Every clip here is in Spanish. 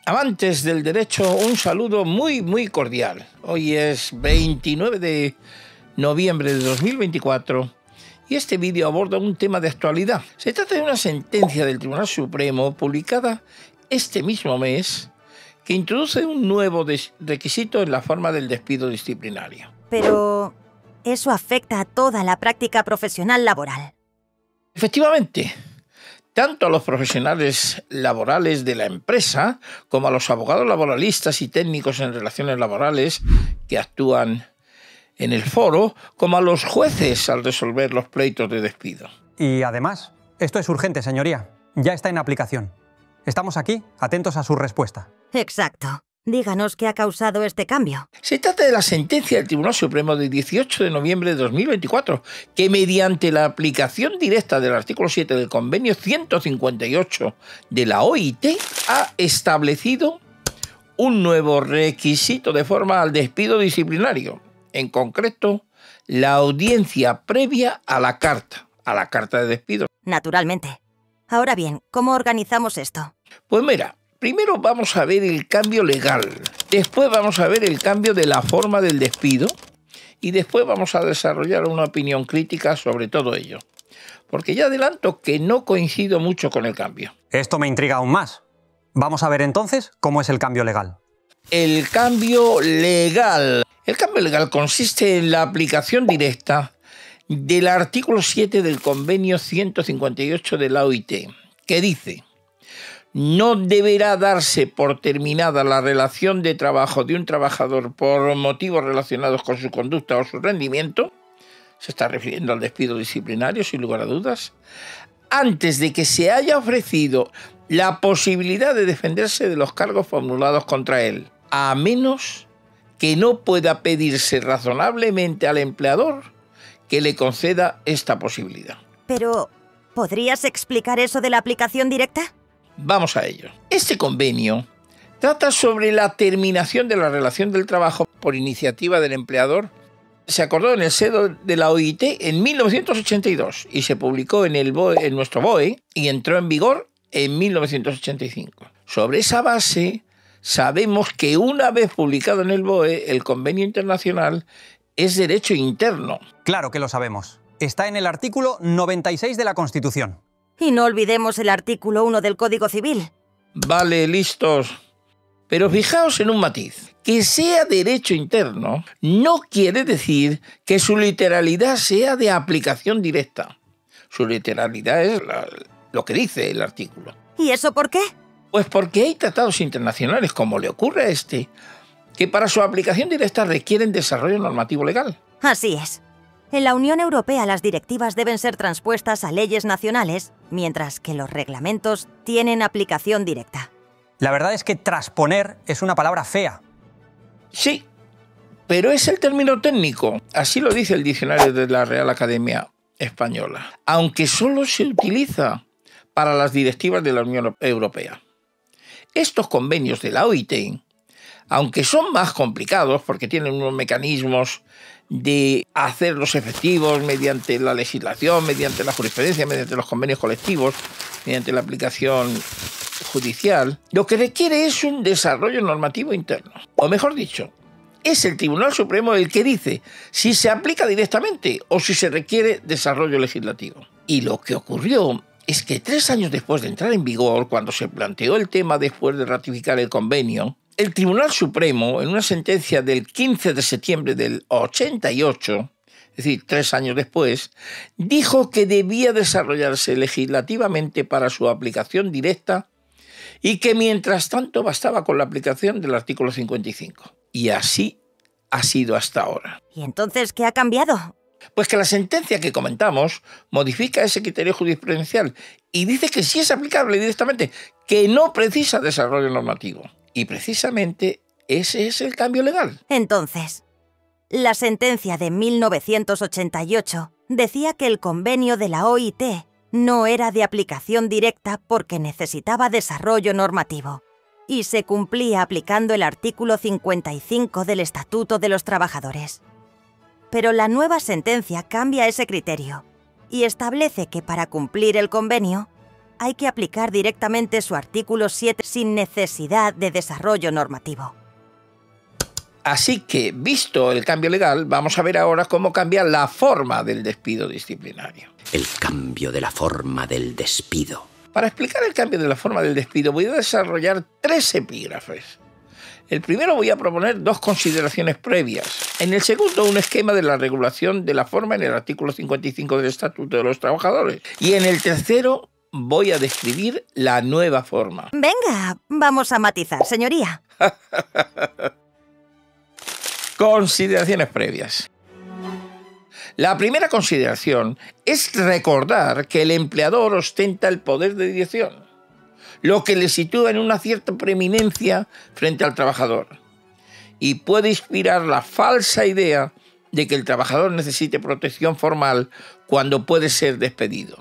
Amantes del derecho, un saludo muy cordial. Hoy es 29 de noviembre de 2024 y este vídeo aborda un tema de actualidad. Se trata de una sentencia del Tribunal Supremo publicada este mismo mes que introduce un nuevo requisito en la forma del despido disciplinario. Pero eso afecta a toda la práctica profesional laboral. Efectivamente, tanto a los profesionales laborales de la empresa como a los abogados laboralistas y técnicos en relaciones laborales que actúan en el foro, como a los jueces al resolver los pleitos de despido. Y además, esto es urgente, señoría. Ya está en aplicación. Estamos aquí, atentos a su respuesta. Exacto. Díganos qué ha causado este cambio. Se trata de la sentencia del Tribunal Supremo de 18 de noviembre de 2024, que mediante la aplicación directa del artículo 7 del Convenio 158 de la OIT ha establecido un nuevo requisito de forma al despido disciplinario. En concreto, la audiencia previa a la carta de despido. Naturalmente. Ahora bien, ¿cómo organizamos esto? Pues mira, primero vamos a ver el cambio legal, después vamos a ver el cambio de la forma del despido y después vamos a desarrollar una opinión crítica sobre todo ello. Porque ya adelanto que no coincido mucho con el cambio. Esto me intriga aún más. Vamos a ver entonces cómo es el cambio legal. El cambio legal. El cambio legal consiste en la aplicación directa del artículo 7 del Convenio 158 de la OIT, que dice: no deberá darse por terminada la relación de trabajo de un trabajador por motivos relacionados con su conducta o su rendimiento, se está refiriendo al despido disciplinario sin lugar a dudas, antes de que se haya ofrecido la posibilidad de defenderse de los cargos formulados contra él, a menos que no pueda pedirse razonablemente al empleador que le conceda esta posibilidad. Pero, ¿podrías explicar eso de la aplicación directa? Vamos a ello. Este convenio trata sobre la terminación de la relación del trabajo por iniciativa del empleador. Se acordó en el seno de la OIT en 1982 y se publicó en nuestro BOE y entró en vigor en 1985. Sobre esa base, sabemos que una vez publicado en el BOE, el convenio internacional es derecho interno. Claro que lo sabemos. Está en el artículo 96 de la Constitución. Y no olvidemos el artículo 1 del Código Civil. Vale, listos. Pero fijaos en un matiz. Que sea derecho interno no quiere decir que su literalidad sea de aplicación directa. Su literalidad es lo que dice el artículo. ¿Y eso por qué? Pues porque hay tratados internacionales, como le ocurre a este, que para su aplicación directa requieren desarrollo normativo legal. Así es. En la Unión Europea las directivas deben ser transpuestas a leyes nacionales, mientras que los reglamentos tienen aplicación directa. La verdad es que transponer es una palabra fea. Sí, pero es el término técnico. Así lo dice el diccionario de la Real Academia Española. Aunque solo se utiliza para las directivas de la Unión Europea. Estos convenios de la OIT, aunque son más complicados porque tienen unos mecanismos de hacerlos efectivos mediante la legislación, mediante la jurisprudencia, mediante los convenios colectivos, mediante la aplicación judicial, lo que requiere es un desarrollo normativo interno. O mejor dicho, es el Tribunal Supremo el que dice si se aplica directamente o si se requiere desarrollo legislativo. Y lo que ocurrió es que 3 años después de entrar en vigor, cuando se planteó el tema después de ratificar el convenio, el Tribunal Supremo, en una sentencia del 15 de septiembre del 88, es decir, 3 años después, dijo que debía desarrollarse legislativamente para su aplicación directa y que mientras tanto bastaba con la aplicación del artículo 55. Y así ha sido hasta ahora. ¿Y entonces qué ha cambiado? Pues que la sentencia que comentamos modifica ese criterio jurisprudencial y dice que sí es aplicable directamente, que no precisa desarrollo normativo. Y precisamente ese es el cambio legal. Entonces, la sentencia de 1988 decía que el convenio de la OIT no era de aplicación directa porque necesitaba desarrollo normativo y se cumplía aplicando el artículo 55 del Estatuto de los Trabajadores. Pero la nueva sentencia cambia ese criterio y establece que para cumplir el convenio hay que aplicar directamente su artículo 7 sin necesidad de desarrollo normativo. Así que, visto el cambio legal, vamos a ver ahora cómo cambia la forma del despido disciplinario. El cambio de la forma del despido. Para explicar el cambio de la forma del despido voy a desarrollar 3 epígrafes. El primero voy a proponer 2 consideraciones previas. En el segundo, un esquema de la regulación de la forma en el artículo 55 del Estatuto de los Trabajadores. Y en el tercero, voy a describir la nueva forma. Venga, vamos a matizar, señoría. Consideraciones previas. La primera consideración es recordar que el empleador ostenta el poder de dirección, lo que le sitúa en una cierta preeminencia frente al trabajador y puede inspirar la falsa idea de que el trabajador necesite protección formal cuando puede ser despedido.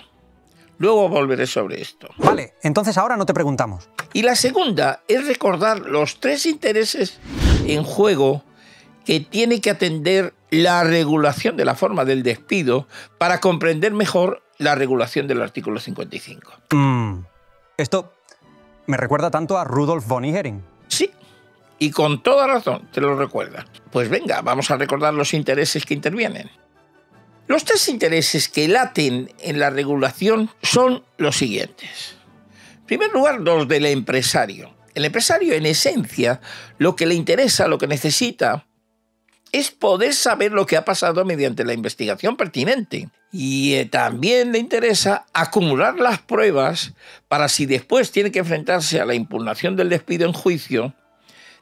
Luego volveré sobre esto. Vale, entonces ahora no te preguntamos. Y la segunda es recordar los 3 intereses en juego que tiene que atender la regulación de la forma del despido para comprender mejor la regulación del artículo 55. Esto me recuerda tanto a Rudolf von Ihering. Sí, y con toda razón te lo recuerda. Pues venga, vamos a recordar los intereses que intervienen. Los 3 intereses que laten en la regulación son los siguientes. En primer lugar, los del empresario. El empresario, en esencia, lo que le interesa, lo que necesita, es poder saber lo que ha pasado mediante la investigación pertinente. Y también le interesa acumular las pruebas para, si después tiene que enfrentarse a la impugnación del despido en juicio,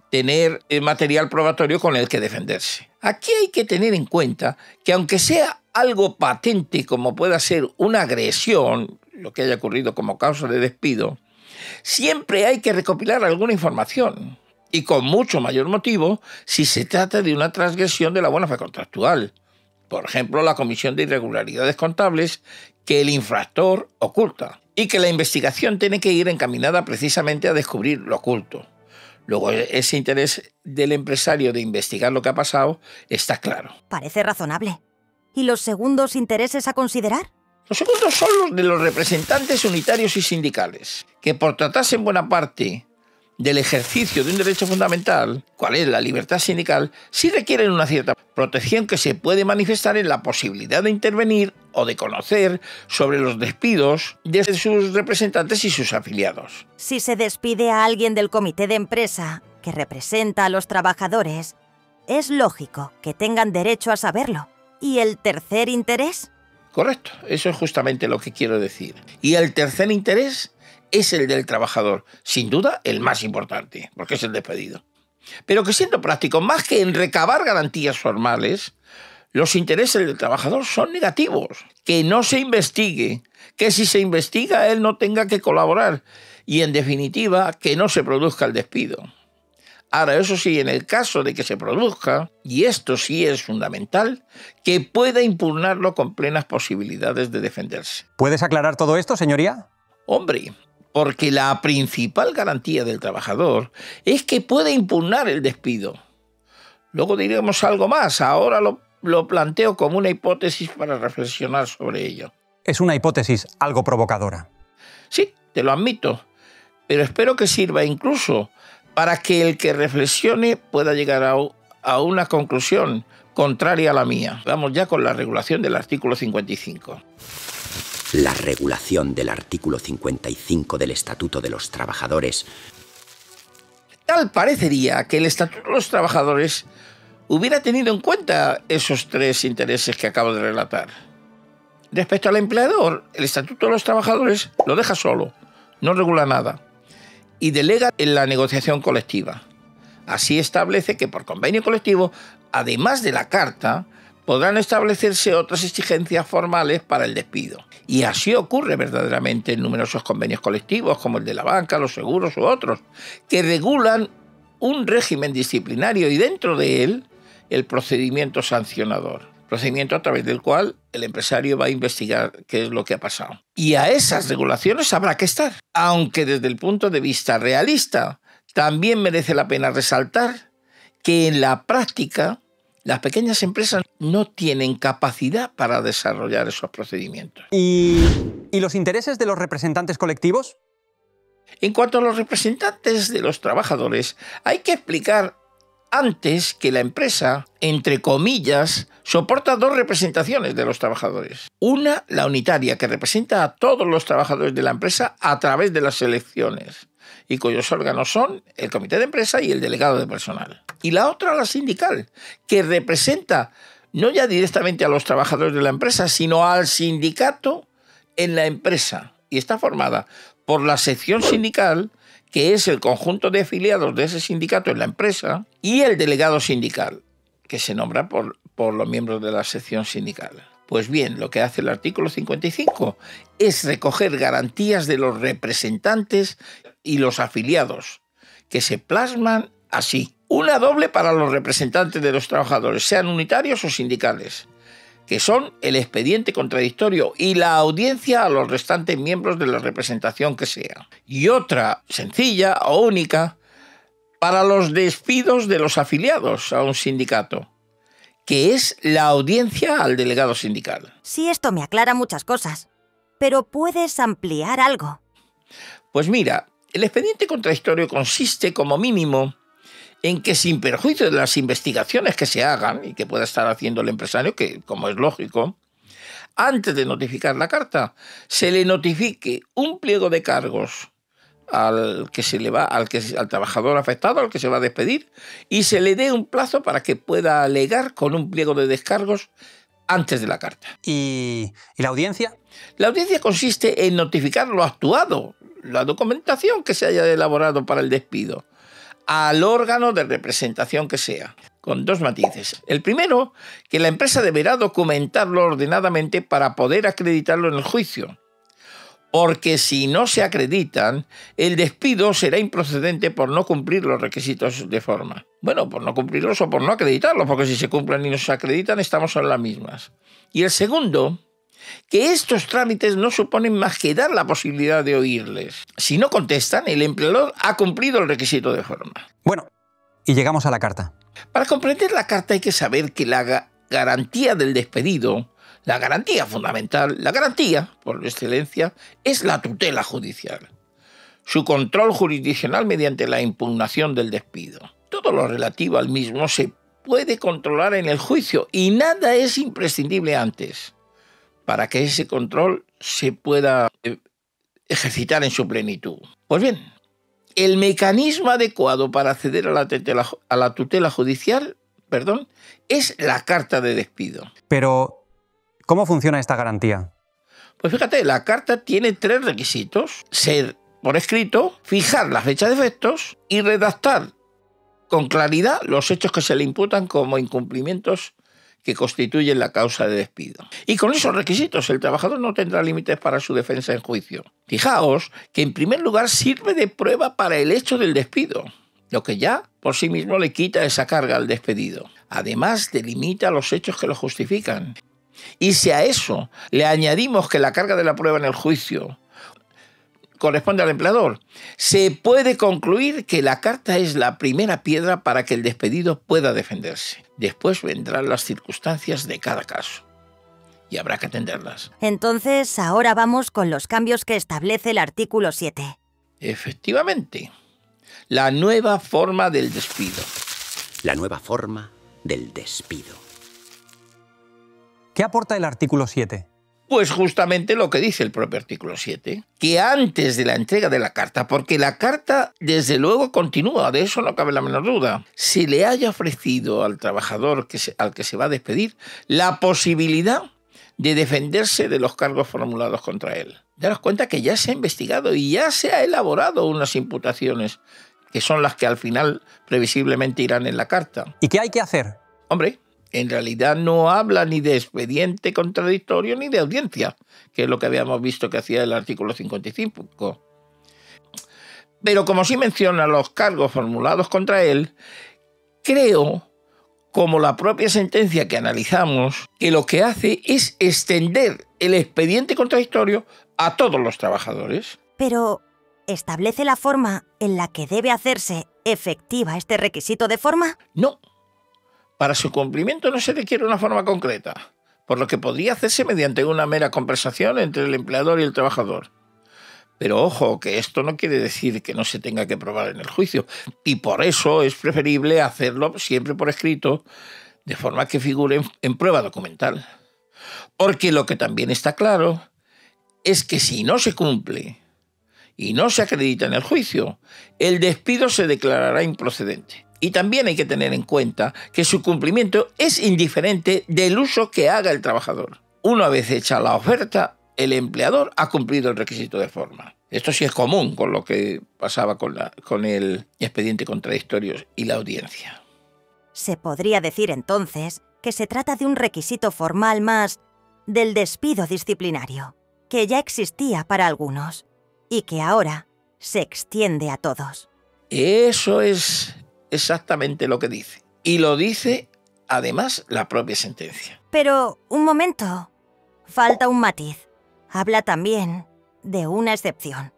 tener material probatorio con el que defenderse. Aquí hay que tener en cuenta que, aunque sea algo patente como pueda ser una agresión, lo que haya ocurrido como causa de despido, siempre hay que recopilar alguna información. Y con mucho mayor motivo si se trata de una transgresión de la buena fe contractual. Por ejemplo, la comisión de irregularidades contables que el infractor oculta y que la investigación tiene que ir encaminada precisamente a descubrir lo oculto. Luego, ese interés del empresario de investigar lo que ha pasado está claro. Parece razonable. ¿Y los segundos intereses a considerar? Los segundos son los de los representantes unitarios y sindicales, que por tratarse en buena parte del ejercicio de un derecho fundamental, cual es la libertad sindical, sí requieren una cierta protección que se puede manifestar en la posibilidad de intervenir o de conocer sobre los despidos de sus representantes y sus afiliados. Si se despide a alguien del comité de empresa que representa a los trabajadores, es lógico que tengan derecho a saberlo. ¿Y el tercer interés? Correcto, eso es justamente lo que quiero decir. Y el tercer interés es el del trabajador, sin duda el más importante, porque es el despedido. Pero que, siendo práctico, más que en recabar garantías formales, los intereses del trabajador son negativos. Que no se investigue, que si se investiga él no tenga que colaborar y, en definitiva, que no se produzca el despido. Ahora, eso sí, en el caso de que se produzca, y esto sí es fundamental, que pueda impugnarlo con plenas posibilidades de defenderse. ¿Puedes aclarar todo esto, señoría? Hombre, porque la principal garantía del trabajador es que puede impugnar el despido. Luego diremos algo más, ahora lo planteo como una hipótesis para reflexionar sobre ello. Es una hipótesis algo provocadora. Sí, te lo admito, pero espero que sirva incluso para que el que reflexione pueda llegar a una conclusión contraria a la mía. Vamos ya con la regulación del artículo 55. La regulación del artículo 55 del Estatuto de los Trabajadores. Tal parecería que el Estatuto de los Trabajadores hubiera tenido en cuenta esos 3 intereses que acabo de relatar. Respecto al empleador, el Estatuto de los Trabajadores lo deja solo, no regula nada, y delega en la negociación colectiva. Así establece que por convenio colectivo, además de la carta, podrán establecerse otras exigencias formales para el despido. Y así ocurre verdaderamente en numerosos convenios colectivos, como el de la banca, los seguros u otros, que regulan un régimen disciplinario y, dentro de él, el procedimiento sancionador. Procedimiento a través del cual el empresario va a investigar qué es lo que ha pasado. Y a esas regulaciones habrá que estar. Aunque desde el punto de vista realista, también merece la pena resaltar que en la práctica Las pequeñas empresas no tienen capacidad para desarrollar esos procedimientos. ¿Y los intereses de los representantes colectivos? En cuanto a los representantes de los trabajadores, hay que explicar antes que la empresa, entre comillas, soporta dos representaciones de los trabajadores. Una, la unitaria, que representa a todos los trabajadores de la empresa a través de las elecciones, y cuyos órganos son el comité de empresa y el delegado de personal. Y la otra, la sindical, que representa no ya directamente a los trabajadores de la empresa, sino al sindicato en la empresa. Y está formada por la sección sindical, que es el conjunto de afiliados de ese sindicato en la empresa, y el delegado sindical, que se nombra por los miembros de la sección sindical. Pues bien, lo que hace el artículo 55 es recoger garantías de los representantes y los afiliados, que se plasman así. Una doble para los representantes de los trabajadores, sean unitarios o sindicales, que son el expediente contradictorio y la audiencia a los restantes miembros de la representación que sea. Y otra sencilla o única para los despidos de los afiliados a un sindicato, que es la audiencia al delegado sindical. Sí, esto me aclara muchas cosas, pero ¿puedes ampliar algo? Pues mira, el expediente contradictorio consiste como mínimo en que, sin perjuicio de las investigaciones que se hagan y que pueda estar haciendo el empresario, que como es lógico, antes de notificar la carta, se le notifique un pliego de cargos al trabajador afectado, al que se va a despedir, y se le dé un plazo para que pueda alegar con un pliego de descargos antes de la carta. ¿Y la audiencia? La audiencia consiste en notificar lo actuado, la documentación que se haya elaborado para el despido, al órgano de representación que sea, con dos matices. El primero, que la empresa deberá documentarlo ordenadamente para poder acreditarlo en el juicio, porque si no se acreditan, el despido será improcedente por no cumplir los requisitos de forma. Bueno, por no cumplirlos o por no acreditarlos, porque si se cumplen y no se acreditan, estamos en las mismas. Y el segundo, que estos trámites no suponen más que dar la posibilidad de oírles. Si no contestan, el empleador ha cumplido el requisito de forma. Bueno, y llegamos a la carta. Para comprender la carta hay que saber que la garantía del despedido, la garantía fundamental, la garantía, por excelencia, es la tutela judicial. Su control jurisdiccional mediante la impugnación del despido. Todo lo relativo al mismo se puede controlar en el juicio y nada es imprescindible antes, para que ese control se pueda ejercitar en su plenitud. Pues bien, el mecanismo adecuado para acceder a la tutela judicial, es la carta de despido. Pero, ¿cómo funciona esta garantía? Pues fíjate, la carta tiene 3 requisitos: ser por escrito, fijar la fecha de efectos y redactar con claridad los hechos que se le imputan como incumplimientos que constituyen la causa de despido. Y con esos requisitos el trabajador no tendrá límites para su defensa en juicio. Fijaos que en primer lugar sirve de prueba para el hecho del despido, lo que ya por sí mismo le quita esa carga al despedido. Además delimita los hechos que lo justifican. Y si a eso le añadimos que la carga de la prueba en el juicio corresponde al empleador, se puede concluir que la carta es la primera piedra para que el despedido pueda defenderse. Después vendrán las circunstancias de cada caso y habrá que atenderlas. Entonces, ahora vamos con los cambios que establece el artículo 7. Efectivamente, la nueva forma del despido. La nueva forma del despido. ¿Qué aporta el artículo 7? Pues justamente lo que dice el propio artículo 7, que antes de la entrega de la carta, porque la carta desde luego continúa, de eso no cabe la menor duda, se le haya ofrecido al trabajador al que se va a despedir la posibilidad de defenderse de los cargos formulados contra él. Daros cuenta que ya se ha investigado y ya se ha elaborado unas imputaciones que son las que al final previsiblemente irán en la carta. ¿Y qué hay que hacer? Hombre, en realidad no habla ni de expediente contradictorio ni de audiencia, que es lo que habíamos visto que hacía el artículo 55. Pero como sí menciona los cargos formulados contra él, creo, como la propia sentencia que analizamos, que lo que hace es extender el expediente contradictorio a todos los trabajadores. Pero, ¿establece la forma en la que debe hacerse efectiva este requisito de forma? No. Para su cumplimiento no se requiere una forma concreta, por lo que podría hacerse mediante una mera conversación entre el empleador y el trabajador. Pero ojo, que esto no quiere decir que no se tenga que probar en el juicio, y por eso es preferible hacerlo siempre por escrito, de forma que figure en prueba documental. Porque lo que también está claro es que si no se cumple y no se acredita en el juicio, el despido se declarará improcedente. Y también hay que tener en cuenta que su cumplimiento es indiferente del uso que haga el trabajador. Una vez hecha la oferta, el empleador ha cumplido el requisito de forma. Esto sí es común con lo que pasaba con el expediente contradictorio y la audiencia. Se podría decir entonces que se trata de un requisito formal más del despido disciplinario, que ya existía para algunos y que ahora se extiende a todos. Eso es exactamente lo que dice. Y lo dice, además, la propia sentencia. Pero, un momento. Falta un matiz. Habla también de una excepción.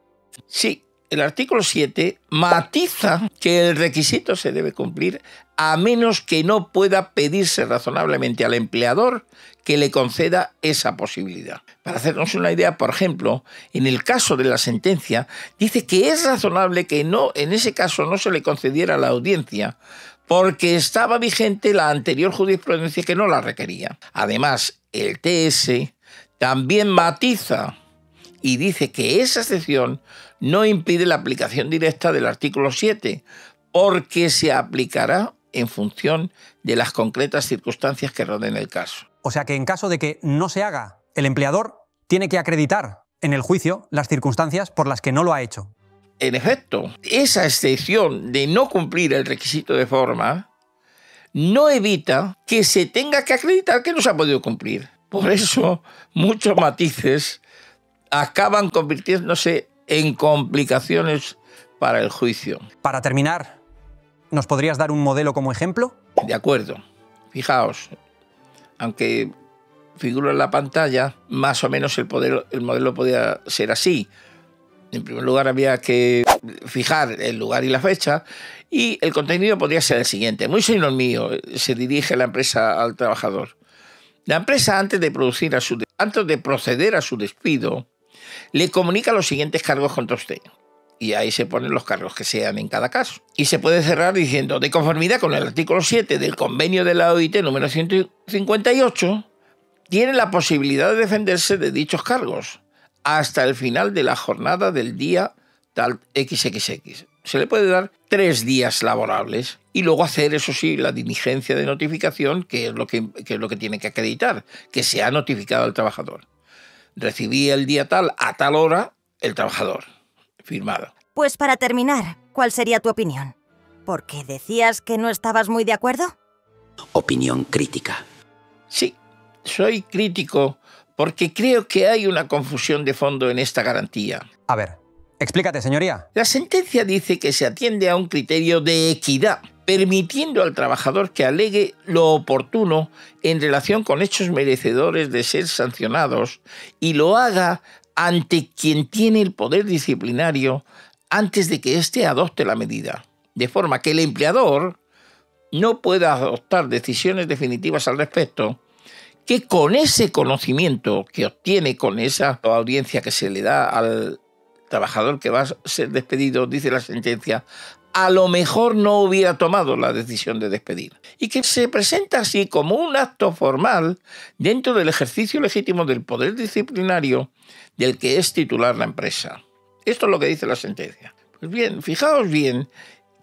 Sí, el artículo 7 matiza que el requisito se debe cumplir a menos que no pueda pedirse razonablemente al empleador que le conceda esa posibilidad. Para hacernos una idea, por ejemplo, en el caso de la sentencia, dice que es razonable que en ese caso no se le concediera la audiencia porque estaba vigente la anterior jurisprudencia que no la requería. Además, el TS también matiza y dice que esa excepción no impide la aplicación directa del artículo 7, porque se aplicará en función de las concretas circunstancias que rodeen el caso. O sea que en caso de que no se haga, el empleador tiene que acreditar en el juicio las circunstancias por las que no lo ha hecho. En efecto, esa excepción de no cumplir el requisito de forma no evita que se tenga que acreditar que no se ha podido cumplir. Por eso, muchos matices acaban convirtiéndose en complicaciones para el juicio. Para terminar, ¿nos podrías dar un modelo como ejemplo? De acuerdo. Fijaos, aunque figura en la pantalla, más o menos el modelo podía ser así. En primer lugar, había que fijar el lugar y la fecha, y el contenido podría ser el siguiente. Muy señor mío, se dirige la empresa al trabajador. La empresa, antes de proceder a su despido, le comunica los siguientes cargos contra usted. Y ahí se ponen los cargos que sean en cada caso. Y se puede cerrar diciendo, de conformidad con el artículo 7 del convenio de la OIT número 158, tiene la posibilidad de defenderse de dichos cargos hasta el final de la jornada del día tal XXX. Se le puede dar 3 días laborables y luego hacer, eso sí, la diligencia de notificación, que es lo que tiene que acreditar, que se ha notificado al trabajador. Recibí el día tal, a tal hora, el trabajador. Firmado. Pues para terminar, ¿cuál sería tu opinión? ¿Porque decías que no estabas muy de acuerdo? Opinión crítica. Sí, soy crítico porque creo que hay una confusión de fondo en esta garantía. A ver, explícate, señoría. La sentencia dice que se atiende a un criterio de equidad, permitiendo al trabajador que alegue lo oportuno en relación con hechos merecedores de ser sancionados y lo haga ante quien tiene el poder disciplinario antes de que éste adopte la medida, de forma que el empleador no pueda adoptar decisiones definitivas al respecto, que con ese conocimiento que obtiene con esa audiencia que se le da al trabajador que va a ser despedido, dice la sentencia, a lo mejor no hubiera tomado la decisión de despedir. Y que se presenta así como un acto formal dentro del ejercicio legítimo del poder disciplinario del que es titular la empresa. Esto es lo que dice la sentencia. Pues bien, fijaos bien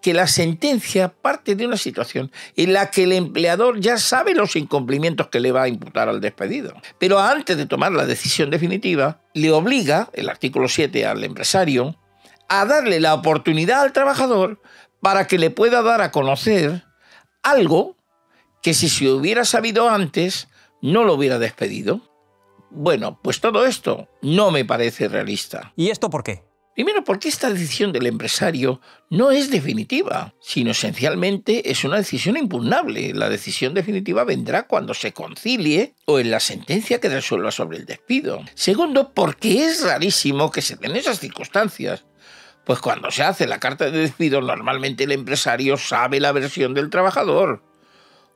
que la sentencia parte de una situación en la que el empleador ya sabe los incumplimientos que le va a imputar al despedido. Pero antes de tomar la decisión definitiva, le obliga, el artículo 7, al empresario, a darle la oportunidad al trabajador para que le pueda dar a conocer algo que si se hubiera sabido antes no lo hubiera despedido. Bueno, pues todo esto no me parece realista. ¿Y esto por qué? Primero, porque esta decisión del empresario no es definitiva, sino esencialmente es una decisión impugnable. La decisión definitiva vendrá cuando se concilie o en la sentencia que resuelva sobre el despido. Segundo, porque es rarísimo que se den esas circunstancias. Pues cuando se hace la carta de despido, normalmente el empresario sabe la versión del trabajador.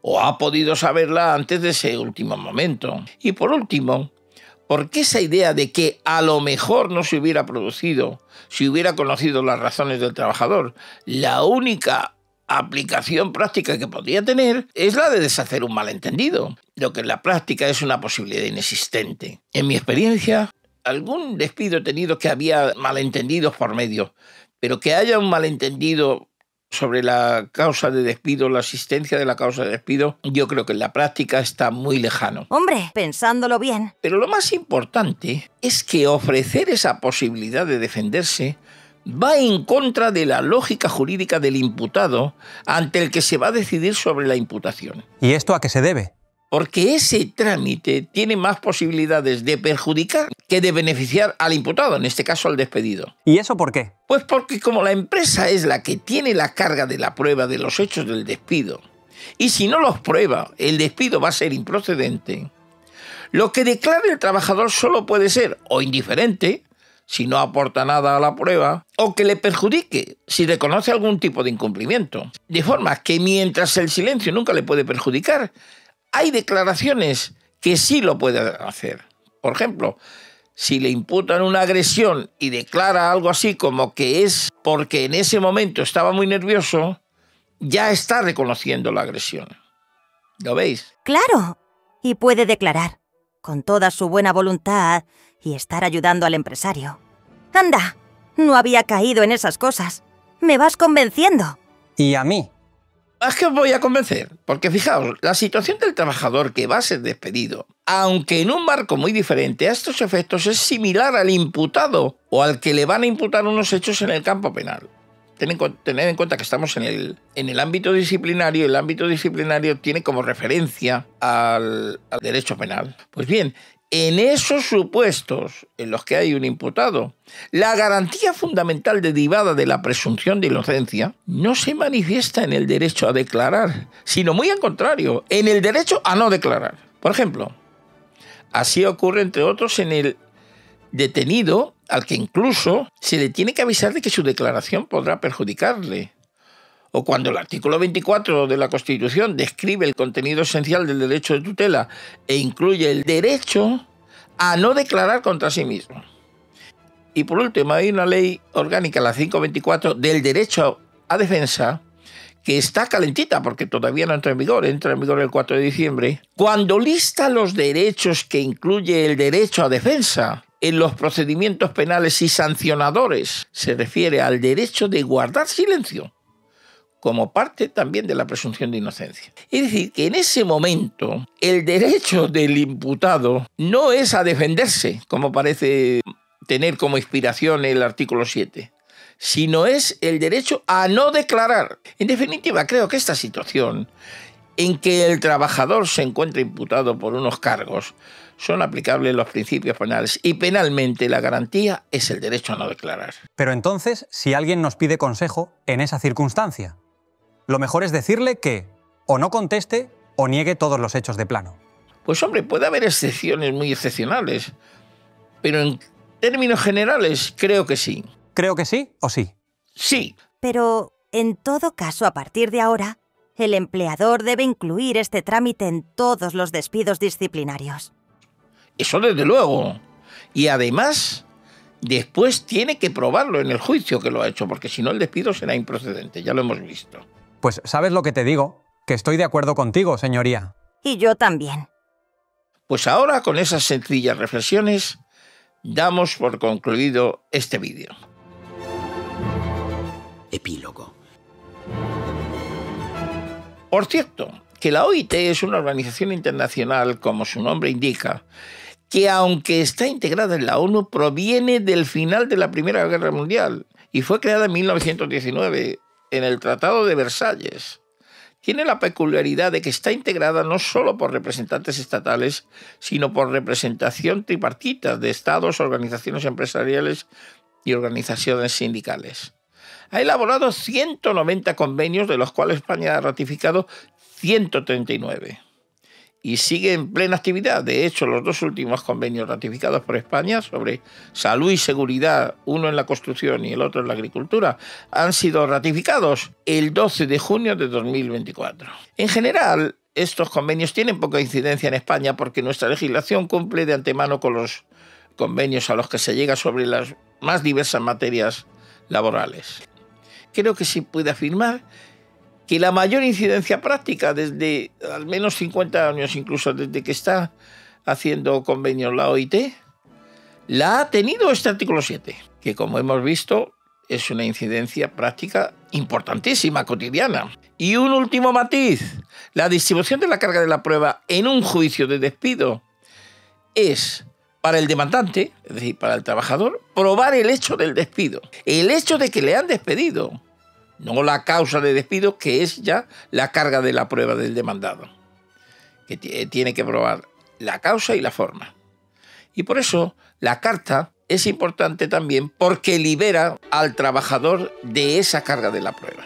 o ha podido saberla antes de ese último momento. Y por último, porque esa idea de que a lo mejor no se hubiera producido si hubiera conocido las razones del trabajador, la única aplicación práctica que podría tener es la de deshacer un malentendido, lo que en la práctica es una posibilidad inexistente. En mi experiencia, algún despido he tenido que había malentendidos por medio, pero que haya un malentendido sobre la causa de despido, la existencia de la causa de despido, yo creo que en la práctica está muy lejano. Hombre, pensándolo bien. Pero lo más importante es que ofrecer esa posibilidad de defenderse va en contra de la lógica jurídica del imputado ante el que se va a decidir sobre la imputación. ¿Y esto a qué se debe? Porque ese trámite tiene más posibilidades de perjudicar que de beneficiar al imputado, en este caso al despedido. ¿Y eso por qué? Pues porque como la empresa es la que tiene la carga de la prueba de los hechos del despido, y si no los prueba, el despido va a ser improcedente, lo que declare el trabajador solo puede ser o indiferente, si no aporta nada a la prueba, o que le perjudique si reconoce algún tipo de incumplimiento. De forma que mientras el silencio nunca le puede perjudicar, hay declaraciones que sí lo puede hacer. Por ejemplo, si le imputan una agresión y declara algo así como que es porque en ese momento estaba muy nervioso, ya está reconociendo la agresión. ¿Lo veis? Claro. Y puede declarar, con toda su buena voluntad, y estar ayudando al empresario. ¡Anda! No había caído en esas cosas. Me vas convenciendo. ¿Y a mí? Es que os voy a convencer, porque fijaos, la situación del trabajador que va a ser despedido, aunque en un marco muy diferente a estos efectos, es similar al imputado o al que le van a imputar unos hechos en el campo penal. Tened en cuenta que estamos en el ámbito disciplinario, y el ámbito disciplinario tiene como referencia al derecho penal. Pues bien, en esos supuestos en los que hay un imputado, la garantía fundamental derivada de la presunción de inocencia no se manifiesta en el derecho a declarar, sino muy al contrario, en el derecho a no declarar. Por ejemplo, así ocurre, entre otros, en el detenido, al que incluso se le tiene que avisar de que su declaración podrá perjudicarle. O cuando el artículo 24 de la Constitución describe el contenido esencial del derecho de tutela e incluye el derecho a no declarar contra sí mismo. Y por último, hay una ley orgánica, la 524, del derecho a defensa, que está calentita porque todavía no entra en vigor el 4 de diciembre, cuando lista los derechos que incluye el derecho a defensa en los procedimientos penales y sancionadores. Se refiere al derecho de guardar silencio, como parte también de la presunción de inocencia. Es decir, que en ese momento el derecho del imputado no es a defenderse, como parece tener como inspiración el artículo 7, sino es el derecho a no declarar. En definitiva, creo que esta situación en que el trabajador se encuentra imputado por unos cargos son aplicables los principios penales y penalmente la garantía es el derecho a no declarar. Pero entonces, si alguien nos pide consejo en esa circunstancia, lo mejor es decirle que o no conteste o niegue todos los hechos de plano. Pues hombre, puede haber excepciones muy excepcionales, pero en términos generales creo que sí. ¿Creo que sí o sí? Sí. Pero, en todo caso, a partir de ahora, el empleador debe incluir este trámite en todos los despidos disciplinarios. Eso desde luego. Y además, después tiene que probarlo en el juicio que lo ha hecho, porque si no el despido será improcedente, ya lo hemos visto. Pues, ¿sabes lo que te digo? Que estoy de acuerdo contigo, señoría. Y yo también. Pues ahora, con esas sencillas reflexiones, damos por concluido este vídeo. Epílogo. Por cierto, que la OIT es una organización internacional, como su nombre indica, que aunque está integrada en la ONU, proviene del final de la Primera Guerra Mundial y fue creada en 1919 en el Tratado de Versalles. Tiene la peculiaridad de que está integrada no solo por representantes estatales, sino por representación tripartita de estados, organizaciones empresariales y organizaciones sindicales. Ha elaborado 190 convenios, de los cuales España ha ratificado 139. Y sigue en plena actividad. De hecho, los dos últimos convenios ratificados por España sobre salud y seguridad, uno en la construcción y el otro en la agricultura, han sido ratificados el 12 de junio de 2024. En general, estos convenios tienen poca incidencia en España porque nuestra legislación cumple de antemano con los convenios a los que se llega sobre las más diversas materias laborales. Creo que se puede afirmar que la mayor incidencia práctica desde al menos 50 años, incluso desde que está haciendo convenios la OIT, la ha tenido este artículo 7, que como hemos visto es una incidencia práctica importantísima, cotidiana. Y un último matiz, la distribución de la carga de la prueba en un juicio de despido es para el demandante, es decir, para el trabajador, probar el hecho del despido, el hecho de que le han despedido, no la causa de despido, que es ya la carga de la prueba del demandado, que tiene que probar la causa y la forma. Y por eso la carta es importante también porque libera al trabajador de esa carga de la prueba.